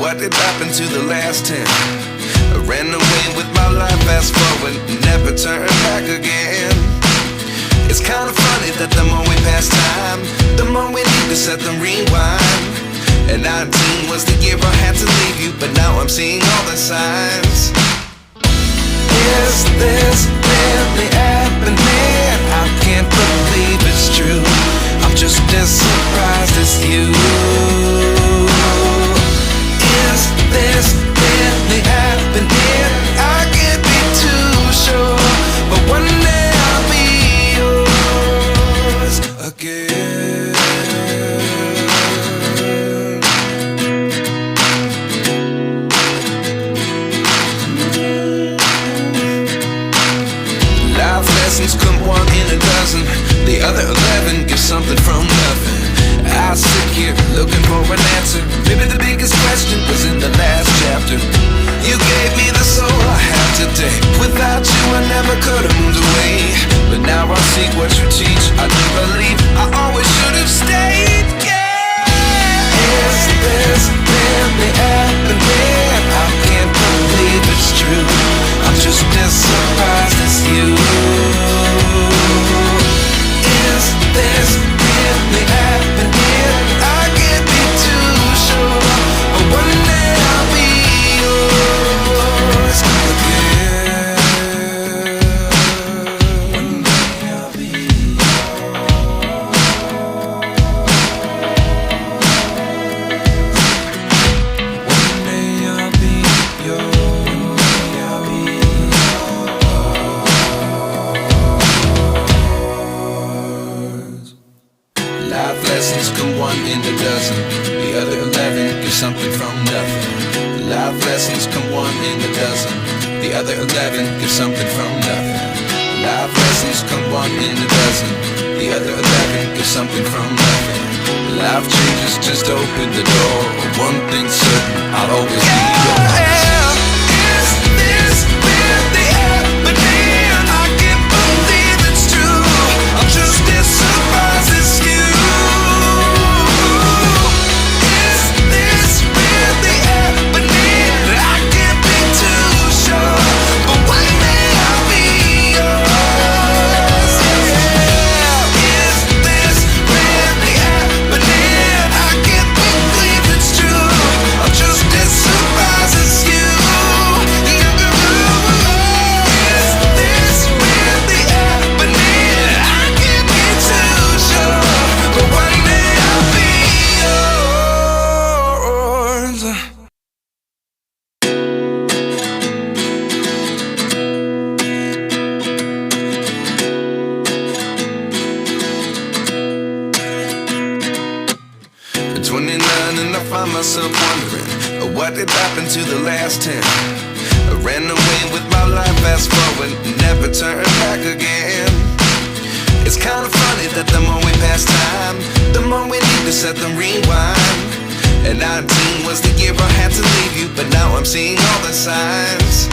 What did happen to the last 10? I ran away with my life, fast forward, never turn back again. It's kind of funny that the more we pass time, the more we need to set them rewind. And 19 was the year I had to leave you, but now I'm seeing all the signs. Is this really happening? I can't believe it's true. I'm just as surprised as you. Is this really happening? I can't be too sure, but one day I'll be yours again. Life lessons come one in a dozen. The other 11 give something from nothing. I sit here looking for an answer. Maybe the biggest question was in the last chapter. You gave me the soul I have today. Without you I never could have moved away. But now I see what you teach. I do believe I always should have stayed. Yeah. Is this really happening? I can't believe it's true. I'm just as surprised as you. Is this really happening? I can't be too sure, but one day I'll be yours again. One day I'll be One day I'll be yours. I'll be yours. Life lessons come one in a dozen. The other 11 give something from nothing. Life lessons come one in a dozen. The other 11 give something from nothing. Life lessons come one in a dozen. The other 11 give something from nothing. Life changes, just open the door. One thing's certain, I'll always be yours. Is this really happening? I can't believe it's true. I'm just as surprised as you. Myself wondering what did happen to the last 10. I ran away with my life, fast forward, never turn back again. It's kind of funny that the more we pass time, the more we need to set them rewind. And 19 was the year I had to leave you, but now I'm seeing all the signs.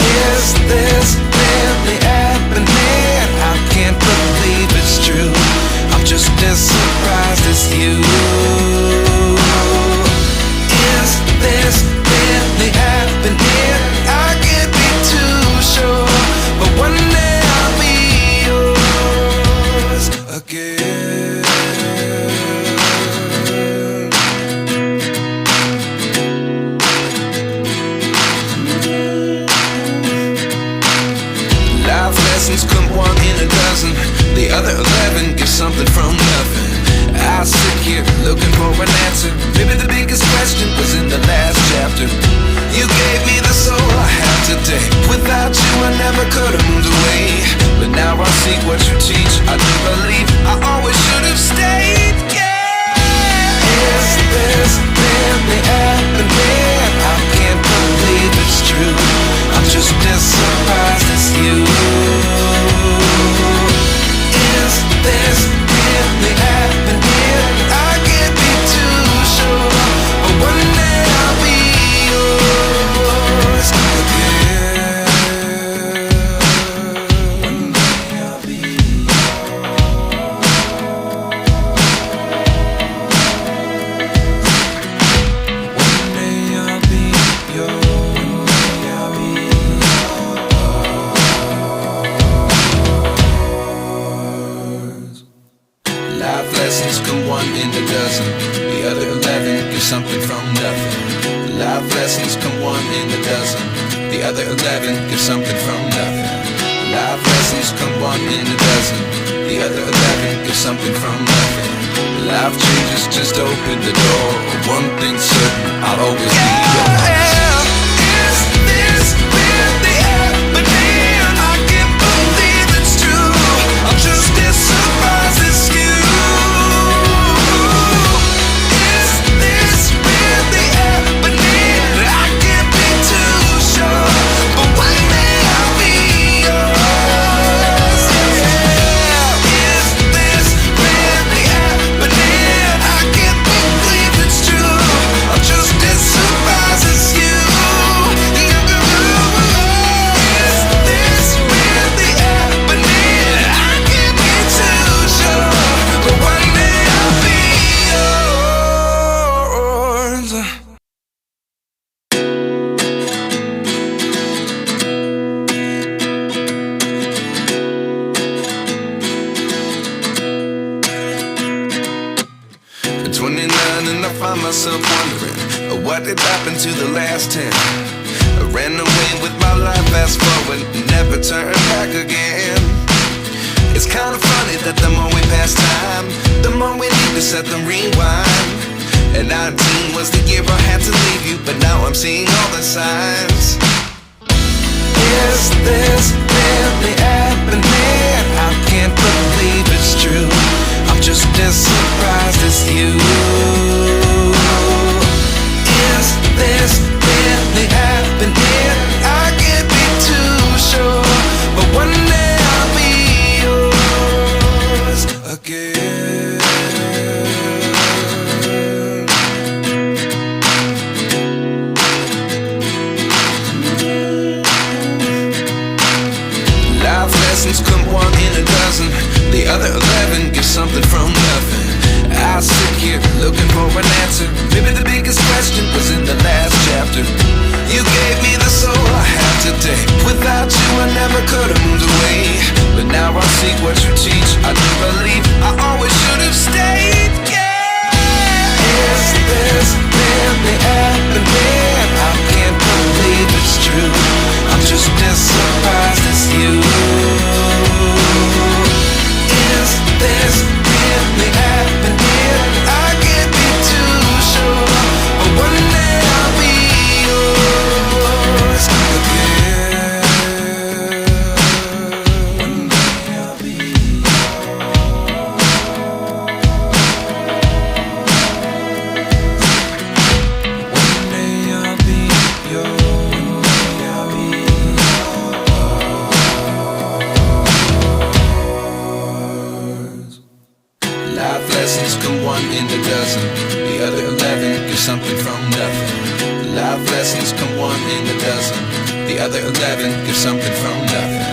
Is this really happening? I can't believe it's true. I'm just as surprised as you. Is this really happening? I can't be too sure, but one day I'll be yours again. Life lessons come one in a dozen. The other 11 give something from nothing. I sit here looking for an answer. Maybe the biggest question was in the last chapter. You gave me the soul I have today. Without you I never could have moved away. But now I see what you teach. I do believe I always should have stayed. Yeah. Is this really happening? I can't believe it's true. I'm just as surprised as you. Is this really happening? I can't be too sure, but one day I'll be yours again. One day I'll be yours. from nothing. Life lessons come one in a dozen. The other 11 give something from nothing. Life lessons come one in a dozen. The other 11 give something from nothing. Life changes just open the door. One thing's certain, I'll always be yours. Is this really happening? I can't believe it's true. I'm just as surprised as you. Is this really happening? I can't be too sure, but one day I'll be yours. Yeah. Is this really happening? I can't believe it's true. I'm just as surprised as you. Is this really happening? I can't be too sure, but one day I'll be yours. At 29 and I find myself wondering what did happen to the last 10. I ran away with my life, fast forward, never turn back again. It's kind of funny that the more we pass time, the more we need to set the rewind. And 19 was the year I had to leave you, but now I'm seeing all the signs. Is this really happening? I can't believe it's true. I'm just as surprised as you. Is this really happening? I can't be too sure, but one day I'll be yours again. Life lessons come one in a dozen. The other 11 give something from nothing. I sit here looking for an answer. Maybe the biggest question was in the last chapter. You gave me the soul I have today. Without you I never could have moved away. But now I see what you teach. I do believe I always should have stayed. Yeah. Is this really happening? I can't believe it's true. I'm just as surprised as you. Is this really happening? I can't be too sure, but one day I'll be yours again. One day I'll be One day I'll be yours. I'll be yours. Life lessons come one in a dozen. The other 11 give something from nothing. Life lessons come one in a dozen. The other 11 give something from nothing.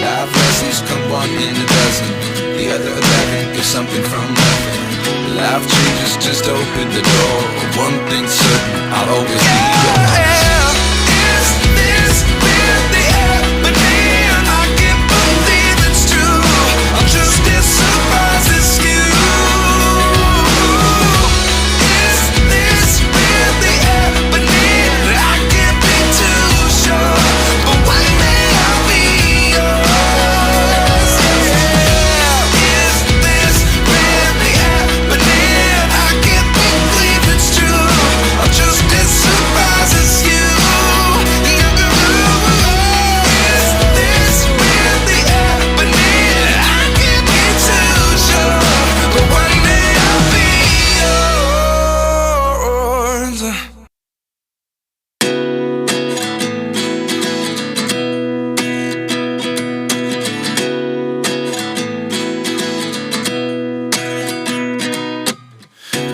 Life lessons come one in a dozen. The other 11 give something from nothing. Life changes just open the door. One thing's certain, I'll always be yours. Is this really happening? I can't believe it's true. I'm just as surprised as you. Is this really happening? I can't be too sure, but one day I'll be yours. Yeah. Is this really happening? I can't believe it's true. I'm just as surprised as you. Is this really happening? I can't be too sure, but one day I'll be yours.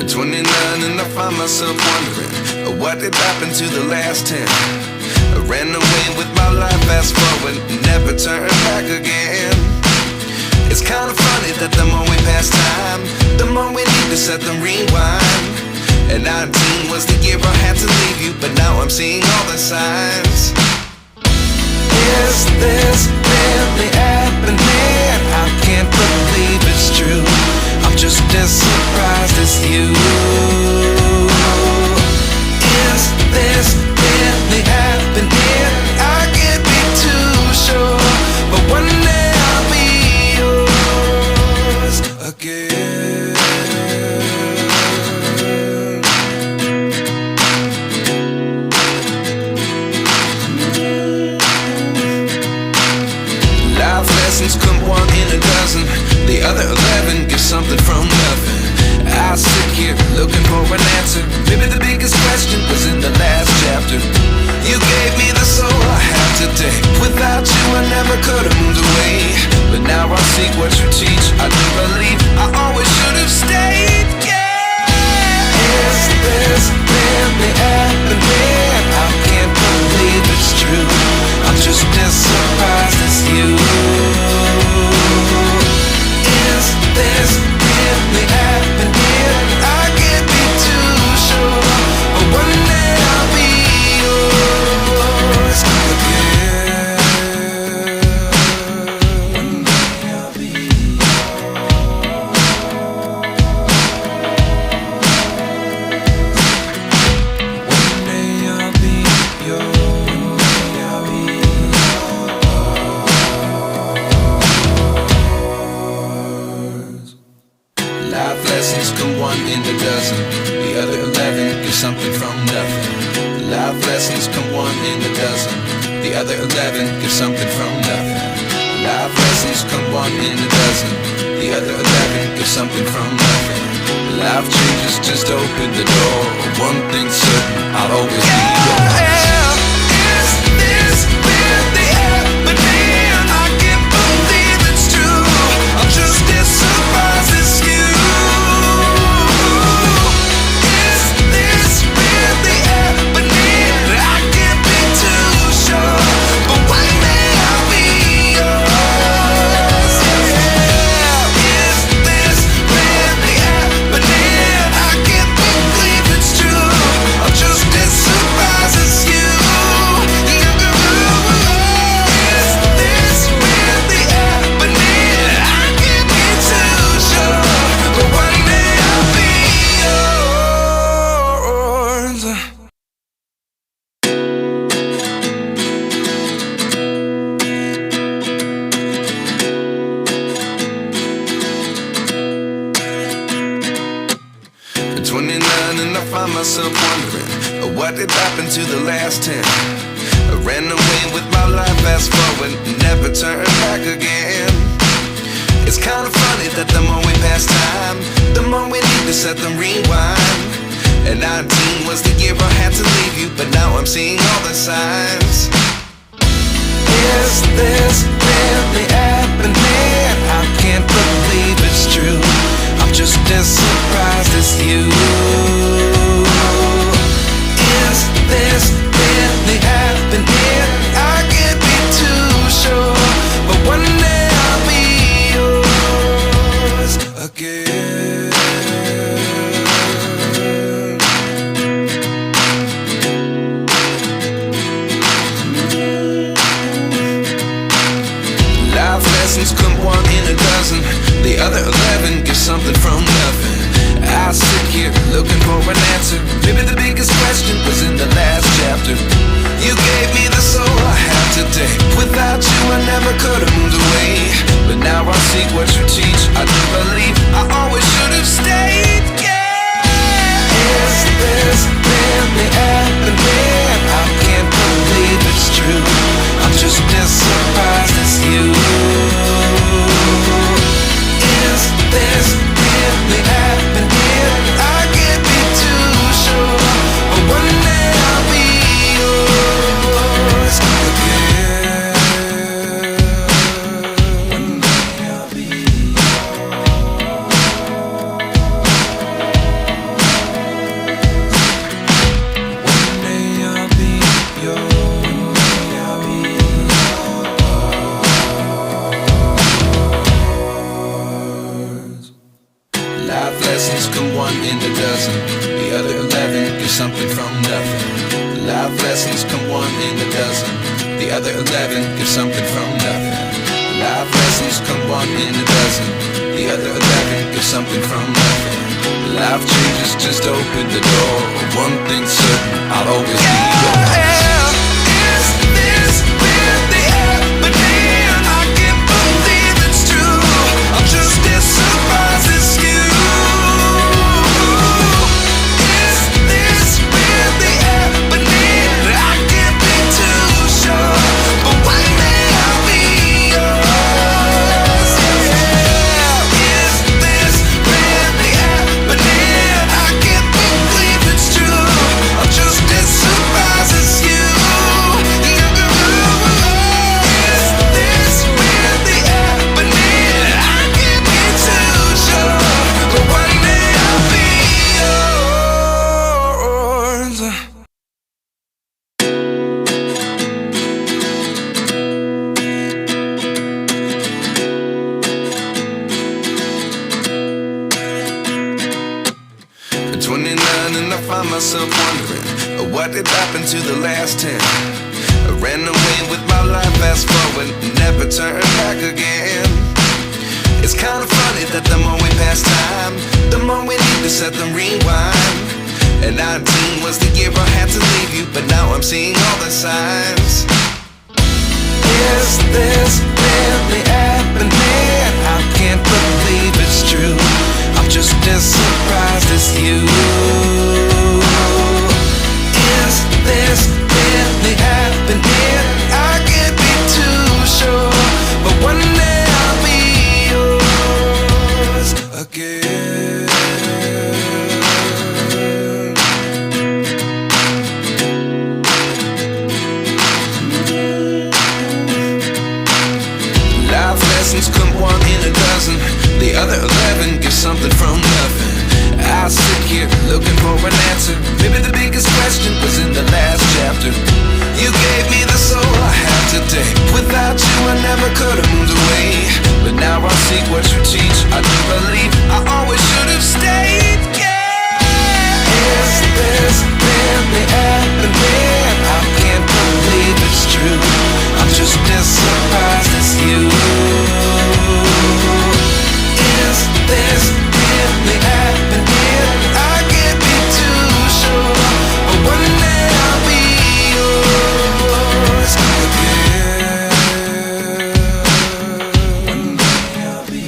At 29 and I find myself wondering what did happen to the last 10. I ran away with my life, fast forward, never turn back again. It's kind of funny that the more we pass time, the more we need to set the rewind. And 19 was the year I had to leave you, but now I'm seeing all the signs. Is this really happening? I can't believe it's true. I'm just as surprised as you. was in the last chapter. You gave me the soul I have today. Without you I never could have moved away. But now I seek what you teach. I do believe I always should have stayed. Yeah. Is this really happening? I can't believe it's true. I'm just as surprised as you. Is this really happening? I can't be too sure, but one day I'll be yours again. One day I'll be Life lessons come one in a dozen. The other 11 get something from nothing. Life lessons come one in a dozen. The other 11 get something from nothing. Life lessons come one in a dozen. The other 11 get something from nothing. Life changes just open the door. One thing's certain, I'll always be yours. Is this really happening? I can't believe it's true. I'm just as surprised as you. Is this really happening? I can't be too sure, but one day I'll be yours. Yeah. Is this really happening? I can't believe it's true. I'm just as surprised as you. Is this really happening? I can't be too sure, but one day I'll be yours. At 29 and I find myself wondering, what did happen to the last 10? I ran away with my life, fast forward, never turn back again. It's kind of funny that the more we pass time, the more we need to set them rewind. And 19 was the year I had to leave you, but now I'm seeing all the signs. Is this really happening? I can't believe it's true. I'm just as surprised as you. Is this really happening? I can't be too sure, but one day I'll be yours again. Life lessons come one in a dozen. The other 11 get something from nothing. I sit here looking for an answer. Maybe the biggest question was in the last chapter. You gave me the soul I have today. Without you I never could have moved away. But now I seek what you teach. I do believe I always should have stayed. Yeah. Is this really happening? I can't believe it's true. I'm just as surprised as you. Is this really happening? I can't be too sure, but one day I'll be yours again. One day I'll be yours. One day I'll be yours. I'll be yours. Life lessons come one in a dozen. The other 11 get something from nothing. Life lessons come one in a dozen. The other 11 get something from nothing. Life lessons come one in a dozen. The other 11 get something from nothing. Life changes just open the door. One thing's certain, I'll always be yours. Is this really happening? I can't believe it's true. I'm just as surprised as you. Is this really happening? I can't be too sure, but one day I'll be yours. Yeah. Is this really happening? I can't believe it's true. I'm just What did happen to the last 10? I ran away with my life, fast forward, never turn back again. It's kinda funny that the more we pass time, the more we need to set the rewind. And 19 was the year I had to leave you, but now I'm seeing all the signs. Is this really happening? I can't believe it's true. I'm just as surprised as you. Is this really happening? I can't be too sure, but one day I'll be yours again. Life lessons come one in a dozen. The other 11 give something from nothing. I sit here looking for an answer. Maybe the biggest question was in the last chapter. You gave me the soul I have today. Without you I never could have moved away. But now I see what you teach. I do believe I always should have stayed. Yeah. Is this really happening? I can't believe it's true. I'm just as surprised as you. Is this really happening? I can't be too sure, but one day I'll be yours again. One day I'll be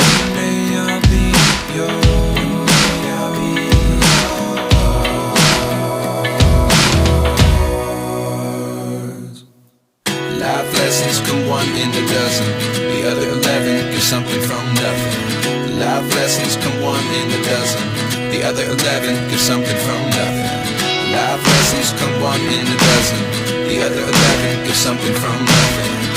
One day I'll be yours. One day I'll be yours. Life lessons come one in a dozen. The other 11 give something from nothing. Life lessons come one in a dozen. The other 11 give something from nothing. Life lessons come one in a dozen. The other 11 give something from nothing.